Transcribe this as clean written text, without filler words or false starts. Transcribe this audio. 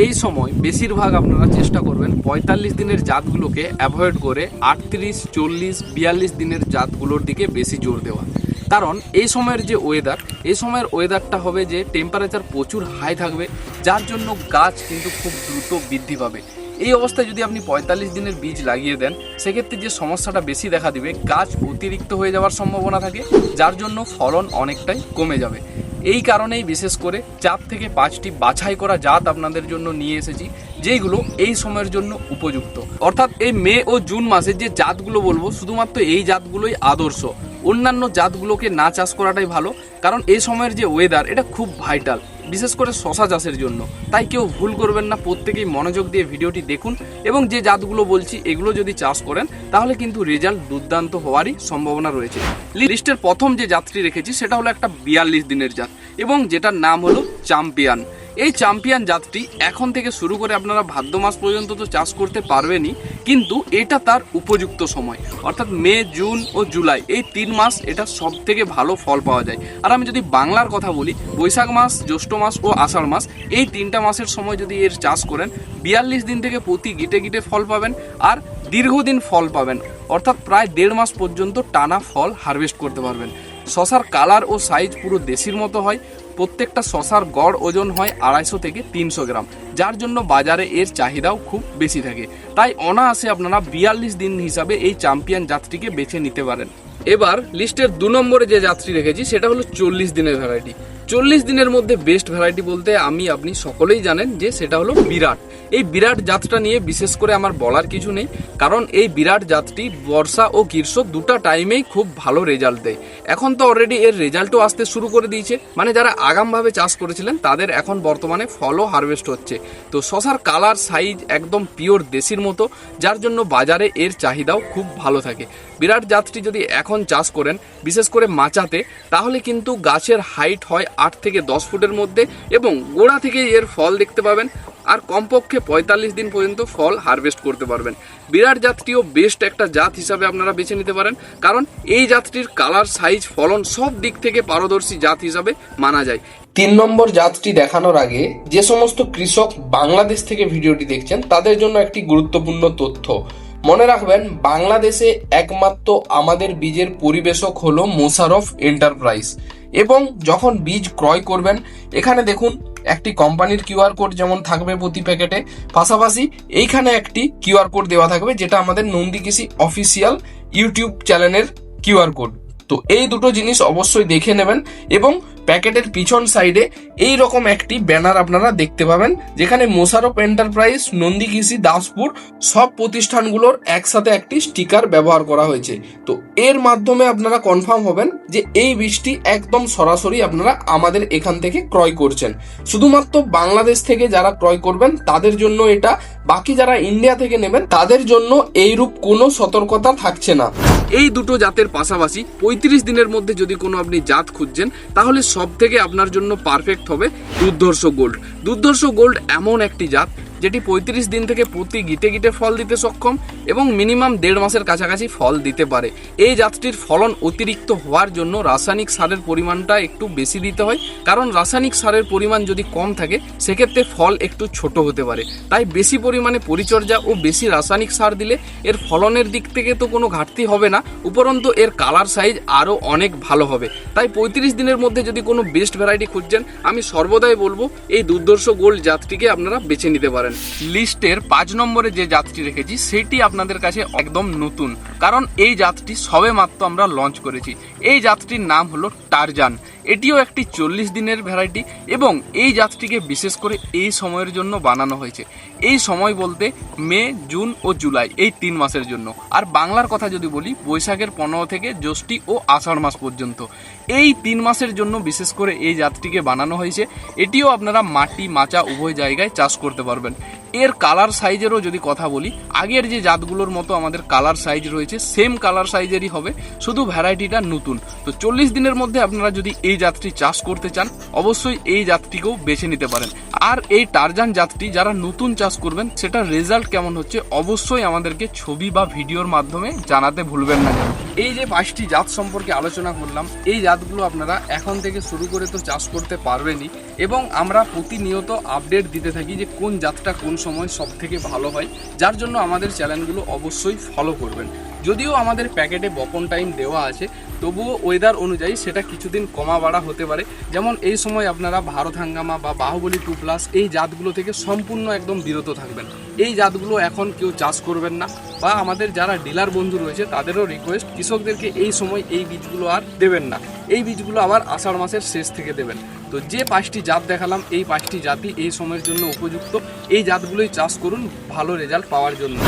এই সময় বেশিরভাগ আপনারা চেষ্টা করবেন ৪৫ দিনের জাতগুলোকে অ্যাভয়েড করে ৩৮, ৪০, ৪২ দিনের জাতগুলোর দিকে বেশি জোর দেওয়া। কারণ এই সময়ের যে ওয়েদার, এই সময়ের ওয়েদারটা হবে যে টেম্পারেচার প্রচুর হাই থাকবে, যার জন্য গাছ কিন্তু খুব দ্রুত বৃদ্ধি পাবে। এই অবস্থায় যদি আপনি ৪৫ দিনের বীজ লাগিয়ে দেন, সেক্ষেত্রে যে সমস্যাটা বেশি দেখা দিবে, গাছ অতিরিক্ত হয়ে যাওয়ার সম্ভাবনা থাকে, যার জন্য ফলন অনেকটাই কমে যাবে। এই কারণেই বিশেষ করে ৪ থেকে ৫টি বাছাই করা জাত আপনাদের জন্য নিয়ে এসেছি, যেগুলো এই সময়ের জন্য উপযুক্ত। অর্থাৎ এই মে ও জুন মাসে যে জাতগুলো বলবো, শুধুমাত্র এই জাতগুলোই আদর্শ। অন্যান্য জাতগুলোকে না চাষ করাটাই ভালো, কারণ এই সময়ের যে ওয়েদার এটা খুব ভাইটাল, বিশেষ করে শশা চাষের জন্য। তাই কেউ ভুল করবেন না, প্রত্যেকেই মনোযোগ দিয়ে ভিডিওটি দেখুন এবং যে জাতগুলো বলছি এগুলো যদি চাষ করেন তাহলে কিন্তু রেজাল্ট দুর্দান্ত হওয়ারই সম্ভাবনা রয়েছে। লিস্টের প্রথম যে জাতটি রেখেছি সেটা হলো একটা ৪২ দিনের জাত এবং যেটার নাম হলো চ্যাম্পিয়ন। এই চ্যাম্পিয়ন জাতটি এখন থেকে শুরু করে আপনারা ভাদ্র মাস পর্যন্ত তো চাষ করতে পারবেনই, কিন্তু এটা তার উপযুক্ত সময়, অর্থাৎ মে, জুন ও জুলাই এই ৩ মাস এটা সব থেকে ভালো ফল পাওয়া যায়। আর আমি যদি বাংলার কথা বলি, বৈশাখ মাস, জ্যৈষ্ঠ মাস ও আষাঢ় মাস এই ৩টা মাসের সময় যদি এর চাষ করেন, ৪২ দিন থেকে প্রতি গিটে গিটে ফল পাবেন আর দীর্ঘদিন ফল পাবেন, অর্থাৎ প্রায় ১.৫ মাস পর্যন্ত টানা ফল হারভেস্ট করতে পারবেন। শশার কালার ও সাইজ পুরো দেশির মতো হয়। প্রত্যেকটা শশার গড় ওজন হয় ২৫০ থেকে ৩০০ গ্রাম, যার জন্য বাজারে এর চাহিদাও খুব বেশি থাকে। তাই অনায়াসে আপনারা ৪২ দিন হিসাবে এই চ্যাম্পিয়ন জাতটিকে বেছে নিতে পারেন। এবার লিস্টের ২ নম্বরে যে জাতটি রেখেছি সেটা হলো ৪০ দিনের ভ্যারাইটি। ৪০ দিনের মধ্যে বেস্ট ভ্যারাইটি বলতে আপনি সকলেই জানেন যে সেটা হলো বিরাট। এই বিরাট জাতটা নিয়ে বিশেষ করে আমার বলার কিছু নেই, কারণ এই বিরাট জাতটি বর্ষা ও গ্রীষ্ম দুটো টাইমেই খুব ভালো রেজাল্ট দেয়। এখন তো অলরেডি এর রেজাল্টও আসতে শুরু করে দিয়েছে, মানে যারা আগামভাবে চাষ করেছিলেন তাদের এখন বর্তমানে ফলও হারভেস্ট হচ্ছে। তো শশার কালার, সাইজ একদম পিওর দেশির মতো, যার জন্য বাজারে এর চাহিদাও খুব ভালো থাকে। বিরাট জাতটি যদি এখন চাষ করেন, বিশেষ করে মাচাতে, তাহলে কিন্তু গাছের হাইট হয় ৮ থেকে ১০ ফুটের মধ্যে এবং গোড়া থেকে এর ফল দেখতে পাবেন আর কমপক্ষে ৪৫ দিন পর্যন্ত ফল হারভেস্ট করতে পারবেন। বিরাট জাতটিও বেস্ট একটা জাত হিসাবে আপনারা বেছে নিতে পারেন, কারণ এই জাতটির কালার, সাইজ, ফলন সব দিক থেকে পারদর্শী জাত হিসাবে মানা যায়। ৩ নম্বর জাতটি দেখানোর আগে যে সমস্ত কৃষক বাংলাদেশ থেকে ভিডিওটি দেখছেন তাদের জন্য একটি গুরুত্বপূর্ণ তথ্য মনে রাখবেন। বাংলাদেশে একমাত্র আমাদের বীজের পরিবেশক হলো মোশারফ এন্টারপ্রাইজ এবং যখন বীজ ক্রয় করবেন, এখানে দেখুন একটি কোম্পানির কিউআর কোড যেমন থাকবে প্রতি প্যাকেটে, পাশাপাশি এইখানে একটি কিউআর কোড দেওয়া থাকবে যেটা আমাদের নন্দী কৃষি অফিসিয়াল ইউটিউব চ্যানেলের কিউআর কোড। তো এই দুটো জিনিস অবশ্যই দেখে নেবেন এবং প্যাকেটের পিছন সাইডে এই রকম একটি ব্যানার আপনারা দেখতে পাবেন, যেখানে মোশারফ এন্টারপ্রাইজ, নন্দী কৃষি, দাসপুর সব প্রতিষ্ঠানগুলোর একসাথে একটি স্টিকার ব্যবহার করা হয়েছে। তো এর মাধ্যমে আপনারা কনফার্ম হবেন যে এই বীজটি একদম সরাসরি আপনারা আমাদের এখান থেকে ক্রয় করছেন। শুধুমাত্র বাংলাদেশ থেকে যারা ক্রয় করবেন তাদের জন্য এটা, বাকি যারা ইন্ডিয়া থেকে নেবেন তাদের জন্য এইরূপ কোনো সতর্কতা থাকছে না। এই দুটো জাতের পাশাপাশি ৩৫ দিনের মধ্যে যদি কোনো আপনি জাত খুঁজছেন, তাহলে সব থেকে আপনার জন্য পারফেক্ট হবে দুর্ধর্ষ গোল্ড। দুর্ধর্ষ গোল্ড এমন একটি জাত যেটি ৩৫ দিন থেকে প্রতি গিটে গিটে ফল দিতে সক্ষম এবং মিনিমাম ১.৫ মাসের কাছাকাছি ফল দিতে পারে। এই জাতটির ফলন অতিরিক্ত হওয়ার জন্য রাসায়নিক সারের পরিমাণটা একটু বেশি দিতে হয়, কারণ রাসায়নিক সারের পরিমাণ যদি কম থাকে সেক্ষেত্রে ফল একটু ছোট হতে পারে। তাই বেশি পরিমাণে পরিচর্যা ও বেশি রাসায়নিক সার দিলে এর ফলনের দিক থেকে তো কোনো ঘাটতি হবে না, উপরন্তু এর কালার, সাইজ আরও অনেক ভালো হবে। তাই ৩৫ দিনের মধ্যে যদি কোনো বেস্ট ভ্যারাইটি খুঁজছেন, আমি সর্বদাই বলবো এই দুর্ধর্ষ গোল্ড জাতটিকে আপনারা বেছে নিতে পারেন। লিস্টের ৫ নম্বরে যে জাতটি রেখেছি সেটি আপনাদের কাছে একদম নতুন, কারণ এই জাতটি সবে মাত্র আমরা লঞ্চ করেছি। এই জাতটির নাম হলো টারজান। এটিও একটি ৪০ দিনের ভ্যারাইটি এবং এই জাতটিকে বিশেষ করে এই সময়ের জন্য বানানো হয়েছে। এই সময় বলতে মে, জুন ও জুলাই এই ৩ মাসের জন্য। আর বাংলার কথা যদি বলি, বৈশাখের ১৫ থেকে জ্যৈষ্ঠ ও আষাঢ় মাস পর্যন্ত এই ৩ মাসের জন্য বিশেষ করে এই জাতটিকে বানানো হয়েছে। এটিও আপনারা মাটি, মাচা উভয় জায়গায় চাষ করতে পারবেন। এর কালার সাইজেরও যদি কথা বলি, আগের যে জাতগুলোর মতো আমাদের কালার সাইজ রয়েছে সেম কালার সাইজেরই হবে, শুধু ভ্যারাইটিটা নতুন। তো 40 দিনের মধ্যে আপনারা যদি এই জাতটি চাষ করতে চান অবশ্যই এই জাতটিকেও বেছে নিতে পারেন। আর এই টারজান জাতটি যারা নতুন চাষ করবেন সেটার রেজাল্ট কেমন হচ্ছে অবশ্যই আমাদেরকে ছবি বা ভিডিওর মাধ্যমে জানাতে ভুলবেন না। এই যে 5টি জাত সম্পর্কে আলোচনা করলাম, এই জাতগুলো আপনারা এখন থেকে শুরু করে তো চাষ করতে পারবেনই, এবং আমরা প্রতিনিয়ত আপডেট দিতে থাকি যে কোন জাতটা কোন সময় সব থেকে ভালো হয়, যার জন্য আমাদের চ্যানেলগুলো অবশ্যই ফলো করবেন। যদিও আমাদের প্যাকেটে বপন টাইম দেওয়া আছে, তবুও ওয়েদার অনুযায়ী সেটা কিছুদিন কমা বাড়া হতে পারে। যেমন এই সময় আপনারা ভারত হাঙ্গামা বা বাহুবলী 2+ এই জাতগুলো থেকে সম্পূর্ণ একদম বিরত থাকবেন। এই জাতগুলো এখন কেউ চাষ করবেন না, বা আমাদের যারা ডিলার বন্ধু রয়েছে তাদেরও রিকোয়েস্ট কৃষকদেরকে এই সময় এই বীজগুলো আর দেবেন না, এই বীজগুলো আবার আষাঢ় মাসের শেষ থেকে দেবেন। তো যে 5টি জাত দেখালাম এই 5টি জাতই এই সময়ের জন্য উপযুক্ত, এই জাতগুলোই চাষ করুন ভালো রেজাল্ট পাওয়ার জন্য।